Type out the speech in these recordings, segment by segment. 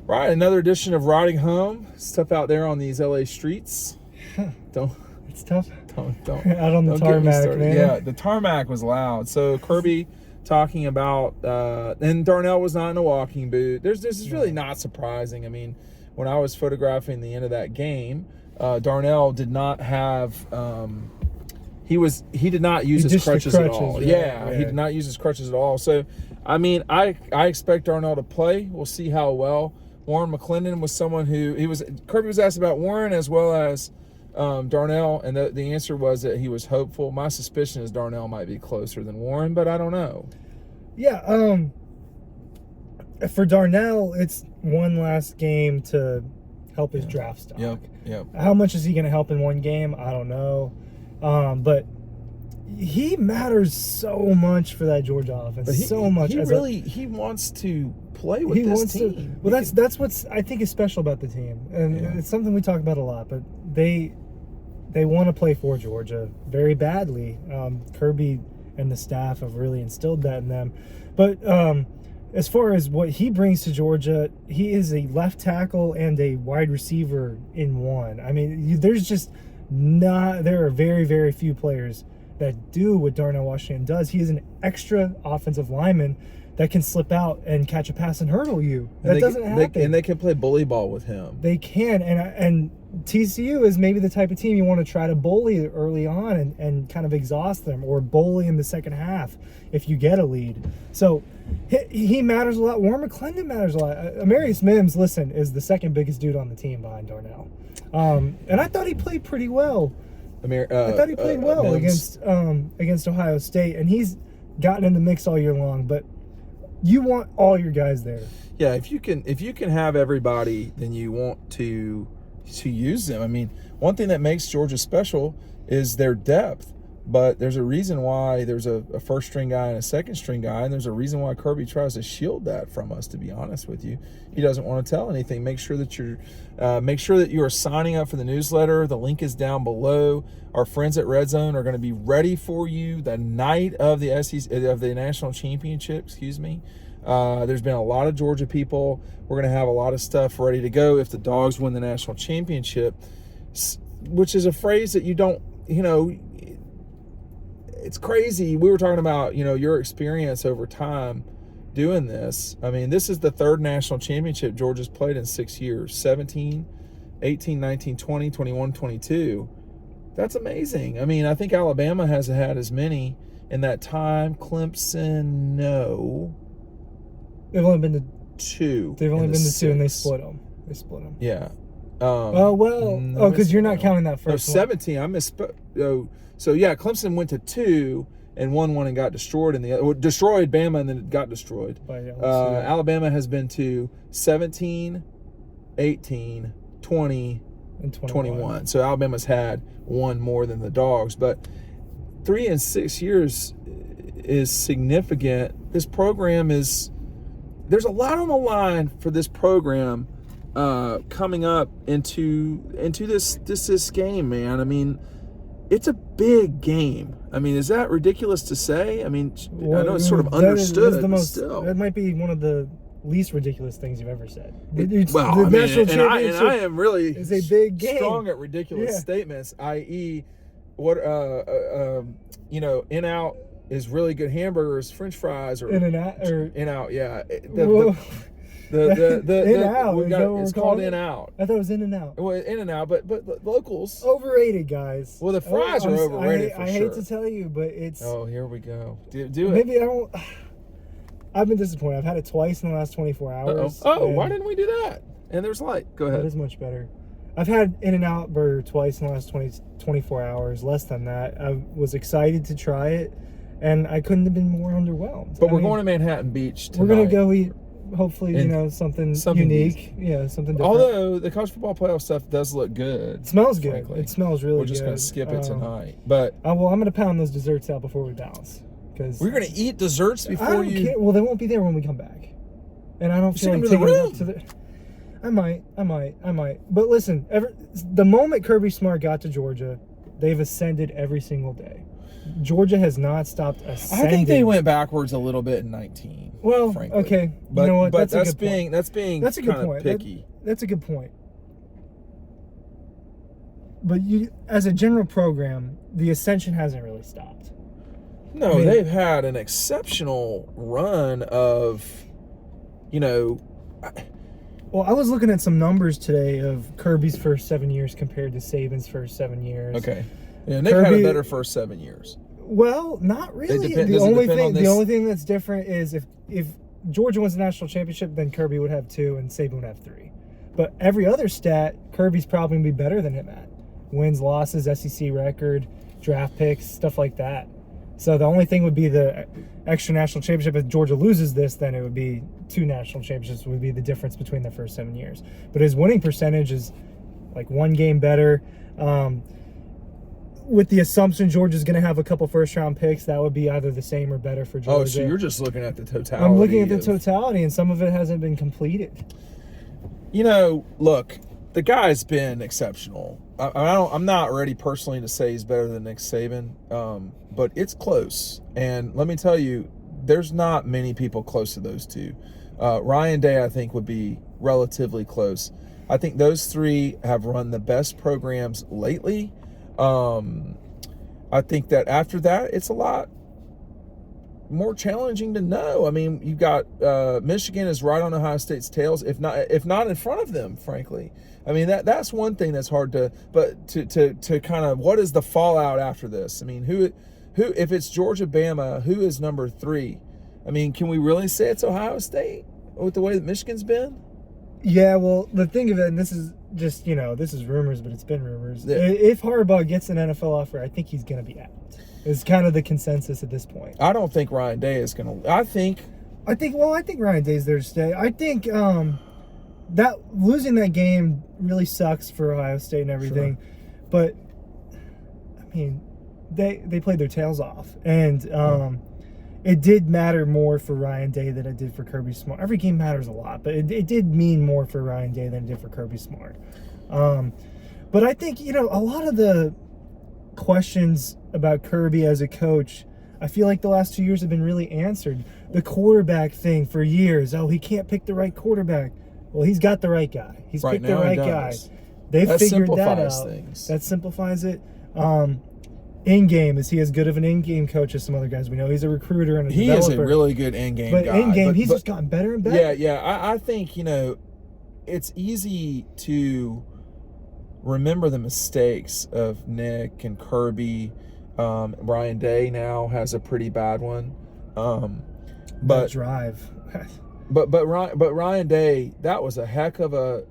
Right, another edition of Riding Home. Stuff out there on these LA streets. It's tough. Don't out on the tarmac, man. Yeah, the tarmac was loud. So Kirby talking about, and Darnell was not in a walking boot. This is really not surprising. I mean, when I was photographing the end of that game, Darnell did not have. He did not use his crutches at all. Yeah, he did not use his crutches at all. So, I mean, I expect Darnell to play. We'll see how well. Warren McClendon was someone who Kirby was asked about Warren as well as Darnell, and the answer was that he was hopeful. My suspicion is Darnell might be closer than Warren, but I don't know. Yeah, for Darnell, it's one last game to help his draft stock. Yep. How much is he going to help in one game? I don't know. But he matters so much for that Georgia offense. He wants to play with this team. That's what's I think is special about the team, and it's something we talk about a lot. But they want to play for Georgia very badly. Kirby and the staff have really instilled that in them. But as far as what he brings to Georgia, he is a left tackle and a wide receiver in one. I mean, there are very, very few players that do what Darnell Washington does. He is an extra offensive lineman that can slip out and catch a pass and hurdle you. That doesn't happen. And they can play bully ball with him. They can. And TCU is maybe the type of team you want to try to bully early on and kind of exhaust them, or bully in the second half if you get a lead. So he matters a lot. Warren McClendon matters a lot. Amarius Mims, is the second biggest dude on the team behind Darnell. And I thought he played pretty well. I thought he played well against Ohio State, and he's gotten in the mix all year long. But you want all your guys there. Yeah, if you can have everybody, then you want to use them. I mean, one thing that makes Georgia special is their depth. But there's a reason why there's a first string guy and a second string guy, and there's a reason why Kirby tries to shield that from us. To be honest with you, he doesn't want to tell anything. Make sure that you are signing up for the newsletter. The link is down below. Our friends at Red Zone are going to be ready for you the night of the national championship. There's been a lot of Georgia people. We're going to have a lot of stuff ready to go if the Dawgs win the national championship, which is a phrase that you don't. It's crazy. We were talking about, your experience over time doing this. I mean, this is the third national championship Georgia's played in 6 years. 17, 18, 19, 20, 21, 22. That's amazing. I mean, I think Alabama has had as many in that time. Clemson, no. They've only been to 2. They've only been to 2, and they split them. Yeah. Because you're not counting that first one. 17. I misspoke. So yeah, Clemson went to 2 and won one and got destroyed destroyed Bama and then it got destroyed. Alabama has been to 17, 18, 20, and 21. So Alabama's had one more than the Dawgs, but 3 and 6 years is significant. This program there's a lot on the line for this program coming up into this game, man. I mean, it's a big game. I mean, is that ridiculous to say? I mean, I know it's sort of understood. That might be one of the least ridiculous things you've ever said. I am really is a big game. Strong at ridiculous statements, i.e., In-Out is really good hamburgers, French fries, or In-Out, yeah. It's called In-Out. I thought it was In-N-Out. Well, In-N-Out, but locals overrated, guys. Well, the fries are overrated. I hate to tell you, but it's. Oh, here we go. Do it. Maybe I don't. I've been disappointed. I've had it twice in the last 24 hours. Why didn't we do that? And there's light. Go ahead. It is much better. I've had In-N-Out burger twice in the last 24 hours. Less than that. I was excited to try it, and I couldn't have been more underwhelmed. But we're going to Manhattan Beach tonight. We're going to go eat. Hopefully, something unique. Yeah, something different. Although the college football playoff stuff does look good. It smells good. Frankly. It smells really good. We're just going to skip it tonight. But I'm going to pound those desserts out before we bounce. We're going to eat desserts before you... Well, they won't be there when we come back. And I don't feel like taking it up to the... I might. But listen, the moment Kirby Smart got to Georgia, they've ascended every single day. Georgia has not stopped ascending. I think they went backwards a little bit in 19. Well, frankly. okay. But, you know what? But that's a good point. That's a good point. Picky. That's a good point. But as a general program, the ascension hasn't really stopped. No, I mean, they've had an exceptional run of, Well, I was looking at some numbers today of Kirby's first 7 years compared to Saban's first 7 years. Okay. Yeah, and they've had a better first 7 years. Well, not really. The only thing that's different is if Georgia wins the national championship, then Kirby would have 2 and Saban would have 3. But every other stat, Kirby's probably going to be better than him at. Wins, losses, SEC record, draft picks, stuff like that. So the only thing would be the extra national championship. If Georgia loses this, then it would be 2 national championships would be the difference between the first 7 years. But his winning percentage is like 1 game better. With the assumption Georgia's going to have a couple first-round picks, that would be either the same or better for Georgia. Oh, so you're just looking at the totality. I'm looking at the totality, and some of it hasn't been completed. Look, the guy's been exceptional. I'm not ready personally to say he's better than Nick Saban, but it's close. And let me tell you, there's not many people close to those two. Ryan Day, I think, would be relatively close. I think those 3 have run the best programs lately. I think that after that, it's a lot more challenging to know. I mean, you got Michigan is right on Ohio State's tails, if not in front of them, frankly. I mean, that's one thing that's hard to kind of, what is the fallout after this? I mean, who if it's Georgia, Bama, who is number 3? I mean, can we really say it's Ohio State with the way that Michigan's been? Yeah, well, the thing of it, and this is just, this is rumors, but it's been rumors. Yeah. If Harbaugh gets an NFL offer, I think he's going to be out. It's kind of the consensus at this point. I don't think Ryan Day is going to. I think Ryan Day's there to stay. I think that losing that game really sucks for Ohio State and everything. Sure. But, I mean, they played their tails off. And it did matter more for Ryan Day than it did for Kirby Smart. Every game matters a lot, but it did mean more for Ryan Day than it did for Kirby Smart. But I think, a lot of the questions about Kirby as a coach, I feel like the last 2 years have been really answered. The quarterback thing for years. Oh, he can't pick the right quarterback. Well, he's got the right guy. He's picked the right guy. They've figured that out. Things. That simplifies it. In-game, is he as good of an in-game coach as some other guys we know? He's a recruiter and a developer. He is a really good in-game guy. But in-game, he's just gotten better and better. Yeah. I think, it's easy to remember the mistakes of Nick and Kirby. Ryan Day now has a pretty bad one. But drive. but Ryan Day, that was a heck of a.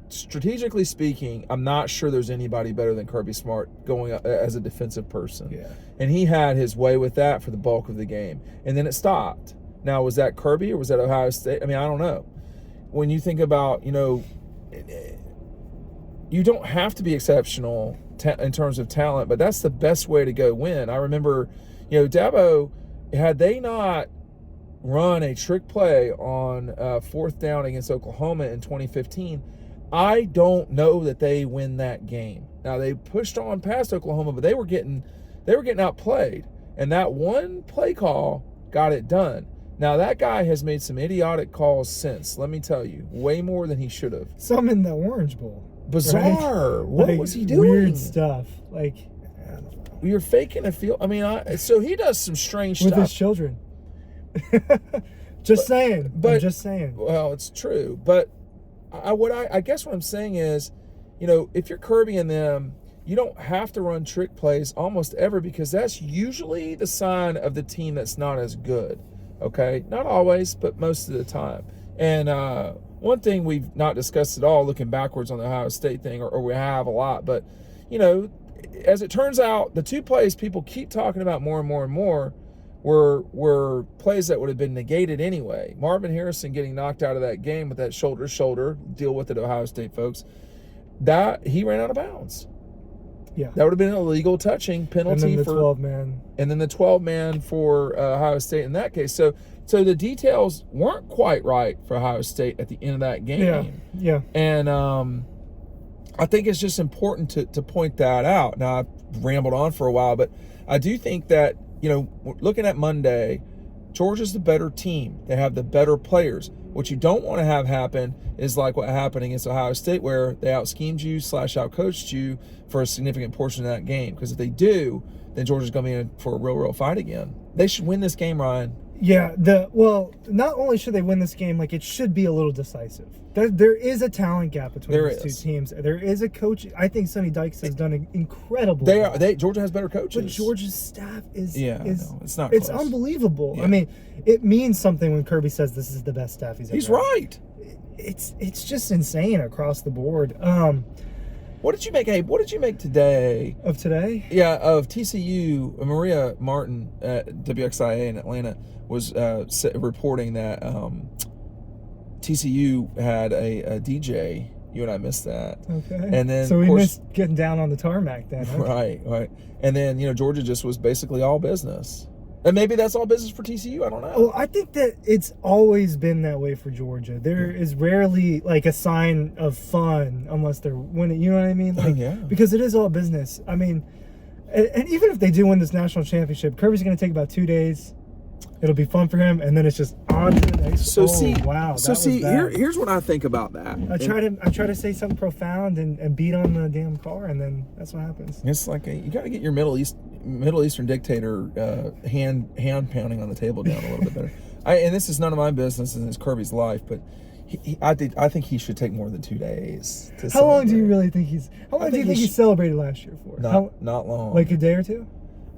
Strategically speaking, I'm not sure there's anybody better than Kirby Smart going as a defensive person. Yeah. And he had his way with that for the bulk of the game. And then it stopped. Now, was that Kirby or was that Ohio State? I mean, I don't know. When you think about, you don't have to be exceptional in terms of talent, but that's the best way to go win. I remember, Dabo, had they not run a trick play on 4th down against Oklahoma in 2015, I don't know that they win that game. Now, they pushed on past Oklahoma, but they were getting outplayed. And that one play call got it done. Now, that guy has made some idiotic calls since, let me tell you, way more than he should have. Some in the Orange Bowl. Bizarre. Right? What was he doing? Weird stuff. I don't know. You're faking a field. I mean, so he does some strange stuff. With his children. Just saying. Well, it's true. But I guess what I'm saying is, if you're Kirby and them, you don't have to run trick plays almost ever, because that's usually the sign of the team that's not as good. Okay? Not always, but most of the time. And one thing we've not discussed at all, looking backwards on the Ohio State thing, or we have a lot, but, as it turns out, the 2 plays people keep talking about more and more and more were plays that would have been negated anyway. Marvin Harrison getting knocked out of that game with that shoulder, deal with it, Ohio State folks, that he ran out of bounds. Yeah. That would have been an illegal touching penalty. And then the 12-man. And then the 12-man for Ohio State in that case. So the details weren't quite right for Ohio State at the end of that game. Yeah. And I think it's just important to point that out. Now, I've rambled on for a while, but I do think that, looking at Monday, Georgia's the better team. They have the better players. What you don't want to have happen is like what happened against Ohio State, where they out-schemed you / out-coached you for a significant portion of that game. Because if they do, then Georgia's going to be in for a real fight again. They should win this game, Ryan. Yeah, not only should they win this game, like, it should be a little decisive. There is a talent gap between these two teams. There is a coach. I think Sonny Dykes has done an incredible job. Georgia has better coaches. But Georgia's staff is it's not it's close. Unbelievable. Yeah. I mean, it means something when Kirby says this is the best staff he's ever He's had. right. It's just insane across the board. What did you make? Hey, what did you make today? Of today? Yeah, of TCU. Maria Martin at WXIA in Atlanta was reporting that TCU had a DJ. You and I missed that. Okay. And then, so we missed getting down on the tarmac then. Huh? Right. And then, Georgia just was basically all business. And maybe that's all business for TCU. I don't know. Well, I think that it's always been that way for Georgia. There is rarely like a sign of fun unless they're winning. You know what I mean? Like, yeah. Because it is all business. I mean, and even if they do win this national championship, Kirby's going to take about 2 days. It'll be fun for him, and then it's just on to the next. Wow. Here's what I think about that. I try to say something profound and beat on the damn car, and then that's what happens. It's like you got to get your Middle Eastern dictator hand pounding on the table down a little bit better. And this is none of my business, and it's Kirby's life, but I think he should take more than 2 days. How long do you really think he's? How long do you think he celebrated last year for? Not long. Like a day or two?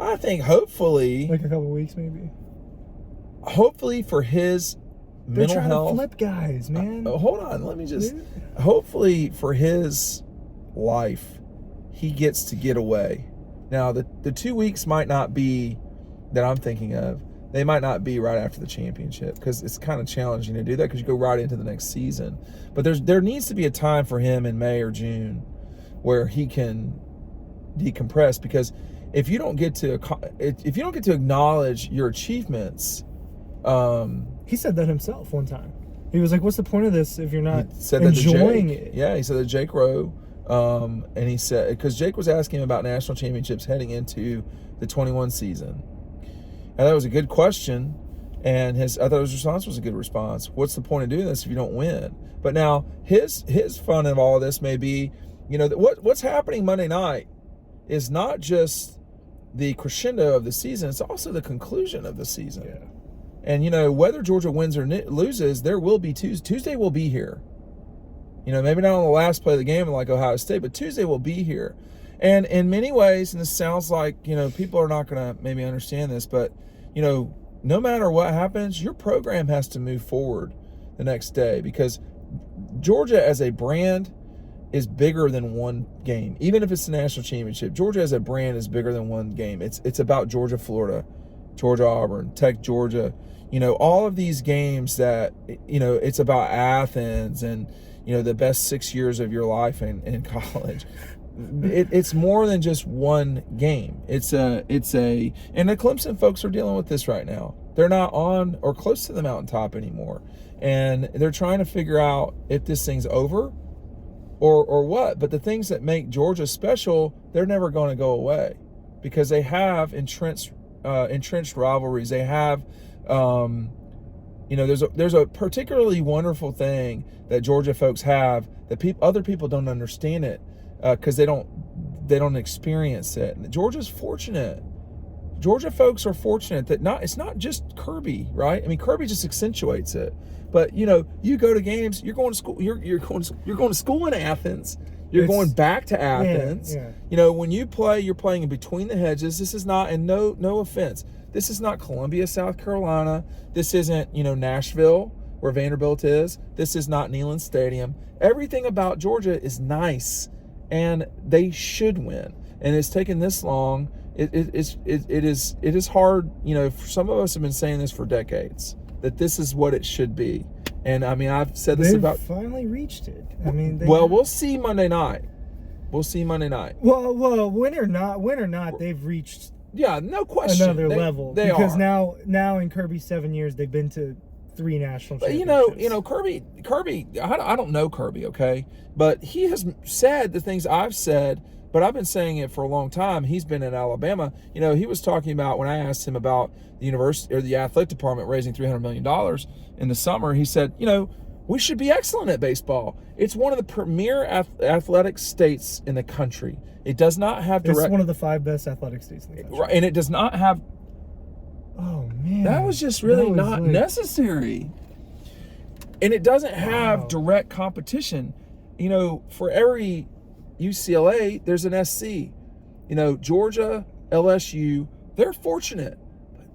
I think hopefully. Like a couple of weeks, maybe. Hopefully for his mental health. They're trying to flip guys, man. Hold on, let me just. Hopefully for his life, he gets to get away. Now the 2 weeks might not be that I'm thinking of. They might not be right after the championship because it's kind of challenging to do that because you go right into the next season. But there needs to be a time for him in May or June where he can decompress, because if you don't get to acknowledge your achievements. He said that himself one time. He was like, "What's the point of this if you're not enjoying it?" Yeah, he said that Jake Rowe, and he said, because Jake was asking him about national championships heading into the 21 season, and that was a good question. And I thought his response was a good response. What's the point of doing this if you don't win? But now his fun of all of this may be, what's happening Monday night is not just the crescendo of the season; it's also the conclusion of the season. Yeah. And, whether Georgia wins or loses, there will be Tuesday will be here. Maybe not on the last play of the game like Ohio State, but Tuesday will be here. And in many ways, and this sounds like, people are not going to maybe understand this, but, no matter what happens, your program has to move forward the next day, because Georgia as a brand is bigger than one game. Even if it's the national championship, Georgia as a brand is bigger than one game. It's about Georgia, Florida, Georgia, Auburn, Tech, Georgia. All of these games that, it's about Athens and, the best 6 years of your life in college. It's more than just one game. And the Clemson folks are dealing with this right now. They're not on or close to the mountaintop anymore. And they're trying to figure out if this thing's over or what. But the things that make Georgia special, they're never going to go away, because they have entrenched rivalries. They have, there's a particularly wonderful thing that Georgia folks have that other people don't understand it, because they don't experience it. And Georgia's fortunate. Georgia folks are fortunate that it's not just Kirby, right? I mean, Kirby just accentuates it. But you go to games, you're going to school. You're going to school in Athens. You're going back to Athens. Yeah. When you play, you're playing in between the hedges. This is not, and no offense, this is not Columbia, South Carolina. This isn't, Nashville, where Vanderbilt is. This is not Neyland Stadium. Everything about Georgia is nice, and they should win. And it's taken this long. It is hard. Some of us have been saying this for decades, that this is what it should be. And I mean, I've said this about. Finally reached it. I mean, we'll see Monday night. Well, win or not, they've reached. Yeah, no question. Another level. Because now in Kirby's 7 years, they've been to 3 national championships. Kirby. I don't know Kirby, okay, but he has said the things I've said but I've been saying it for a long time. He's been in Alabama. You know, he was talking about, when I asked him about the university or the athletic department raising $300 million in the summer, he said, you know, we should be excellent at baseball. It's one of the premier athletic states in the country. It does not have direct... It's one of the 5 best athletic states in the country. Right, and it does not have... Oh, man. That was just really not necessary. And it doesn't have direct competition. You know, for every UCLA, there's an SC. You know, Georgia, LSU, they're fortunate.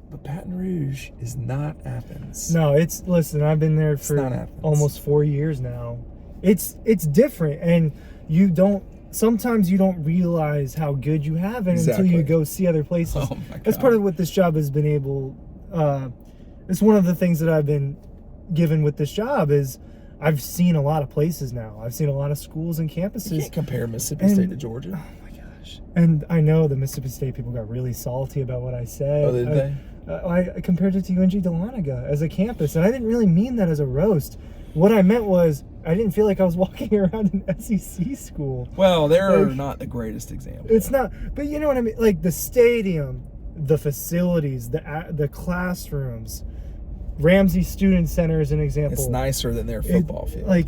But Baton Rouge is not Athens. No, listen, I've been there for almost 4 years now. It's different, and sometimes you don't realize how good you have it until you go see other places. Oh my God. That's part of what this job has been able, it's one of the things that I've been given with this job is I've seen a lot of places now. I've seen a lot of schools and campuses. You can't compare Mississippi State to Georgia. Oh my gosh. And I know the Mississippi State people got really salty about what I said. Oh, did they? I compared it to UNG Dahlonega as a campus, and I didn't really mean that as a roast. What I meant was I didn't feel like I was walking around an SEC school. Well, they're not the greatest example. It's not, but you know what I mean? Like the stadium, the facilities, the classrooms, Ramsey Student Center is an example. It's nicer than their football field. Like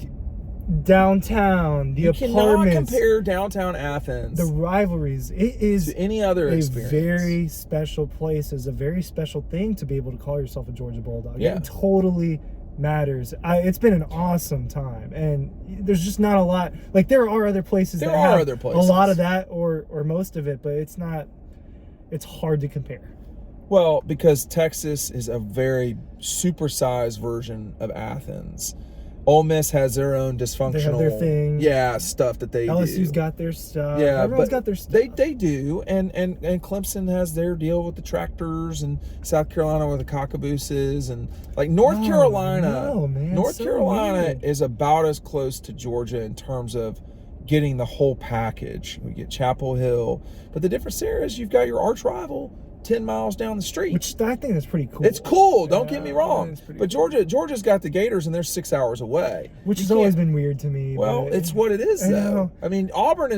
downtown, the apartments. You cannot compare downtown Athens. The rivalries. It is to any other experience. A very special place. It's a very special thing to be able to call yourself a Georgia Bulldog. Yeah. It totally matters. It's been an awesome time, and there's just not a lot. Like there are other places. There are other places. A lot of that, or most of it, but it's not. It's hard to compare. Well, because Texas is a very supersized version of Athens. Ole Miss has their own dysfunctional, they have their thing. Yeah, stuff that they LSU's do. got their stuff. Yeah, everyone's got their stuff. They do, and Clemson has their deal with the tractors, and South Carolina with the cockabooses, and like North Carolina. No, man, North Carolina is about as close to Georgia in terms of getting the whole package. We get Chapel Hill, but the difference there is you've got your arch rival 10 miles down the street. Which I think that's pretty cool. It's cool, don't get me wrong. But Georgia's got the Gators, and they're 6 hours away. Which has always been weird to me. Well, it's what it is, though. I mean, Alabama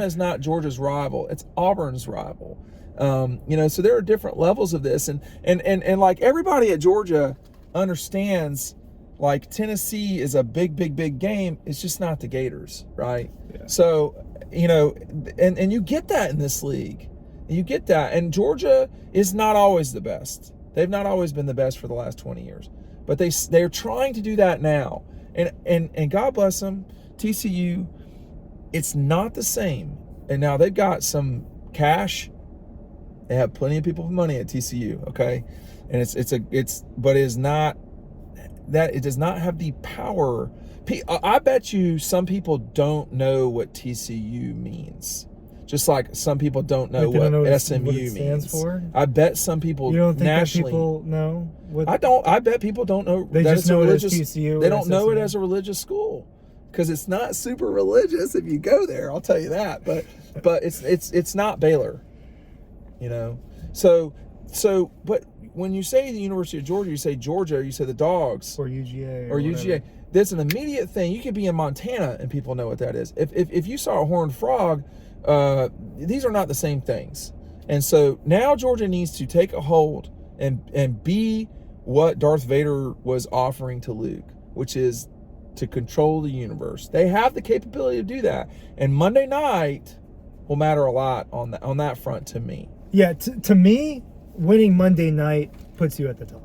is not Georgia's rival. It's Auburn's rival. You know, so there are different levels of this. And like everybody at Georgia understands, like Tennessee is a big game. It's just not the Gators, right? Yeah. So, you know, and you get that in this league. You get that. And Georgia is not always the best. They've not always been the best for the last 20 years. But they're trying to do that now. And God bless them, TCU, it's not the same. And now they've got some cash. They have plenty of people with money at TCU, okay? And but it is not that it does not have the power. I bet you some people don't know what TCU means. Just like some people don't know what SMU stands for. I bet some people you don't think nationally, that people know what I bet people don't know. They just know it as TCU. They don't know it as a religious school because it's not super religious if you go there. I'll tell you that. But it's not Baylor, you know. So but when you say the University of Georgia, you say Georgia, you say the Dogs or UGA or UGA. That's an immediate thing. You could be in Montana and people know what that is. If you saw a horned frog. These are not the same things. And so now Georgia needs to take a hold and be what Darth Vader was offering to Luke, which is to control the universe. They have the capability to do that. And Monday night will matter a lot on that front to me. Yeah, to me, winning Monday night puts you at the top.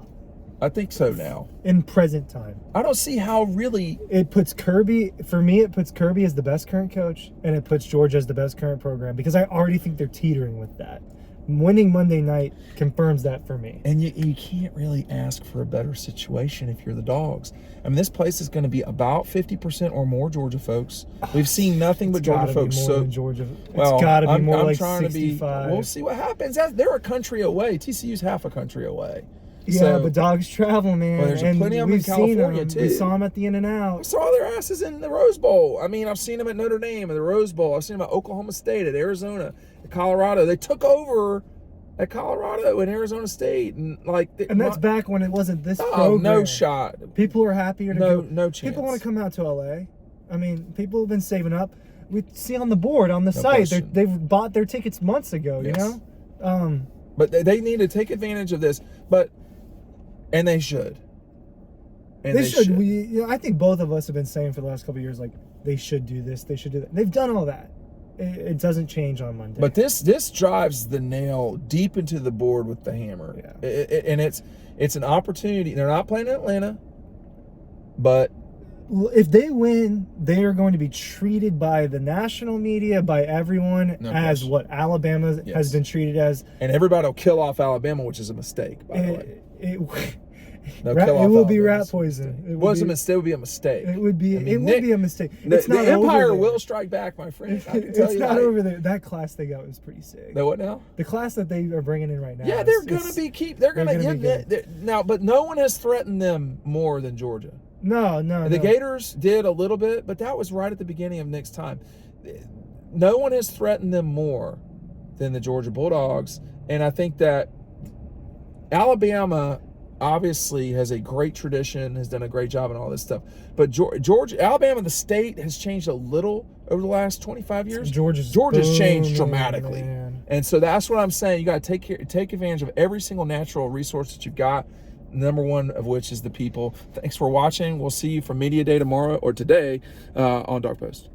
I think so now. In present time. I don't see how really... It puts Kirby... For me, it puts Kirby as the best current coach, and it puts Georgia as the best current program, because I already think they're teetering with that. Winning Monday night confirms that for me. And you can't really ask for a better situation if you're the Dogs. I mean, this place is going to be about 50% or more Georgia folks. We've seen nothing but Georgia folks. It's got to be more like 65. We'll see what happens. They're a country away. TCU's half a country away. Yeah, but Dogs travel, man. Well, there's plenty of them in California, too. We saw them at the In-N-Out. I saw their asses in the Rose Bowl. I mean, I've seen them at Notre Dame, at the Rose Bowl. I've seen them at Oklahoma State, at Arizona, at Colorado. They took over at Colorado and Arizona State. And that's back when it wasn't this program. No shot. People are happier to go. No chance. People want to come out to L.A. I mean, people have been saving up. we see on the board on the site. They've bought their tickets months ago. Yes. You know, but they need to take advantage of this. And they should. And they should. I think both of us have been saying for the last couple of years, like, they should do this, they should do that. They've done all that. It doesn't change on Monday. But this drives the nail deep into the board with the hammer. Yeah. And it's an opportunity. They're not playing in Atlanta, but if they win, they are going to be treated by the national media, by everyone, as what Alabama has been treated as. And everybody will kill off Alabama, which is a mistake, by the way. It will be rat poison. It would be a mistake. It would be. It would be a mistake. The Empire will strike back, my friend. I can tell it's you not over there. That class they got was pretty sick. The what now? The class that they are bringing in right now. Yeah, they're going to be They're going to be now, but no one has threatened them more than Georgia. No. The Gators did a little bit, but that was right at the beginning of Nick's time. No one has threatened them more than the Georgia Bulldogs, and I think that Alabama obviously has a great tradition, has done a great job and all this stuff. But Alabama, the state, has changed a little over the last 25 years. Georgia's changed dramatically. Man. And so that's what I'm saying. You got to take advantage of every single natural resource that you've got, number one of which is the people. Thanks for watching. We'll see you for Media Day tomorrow or today on Dark Post.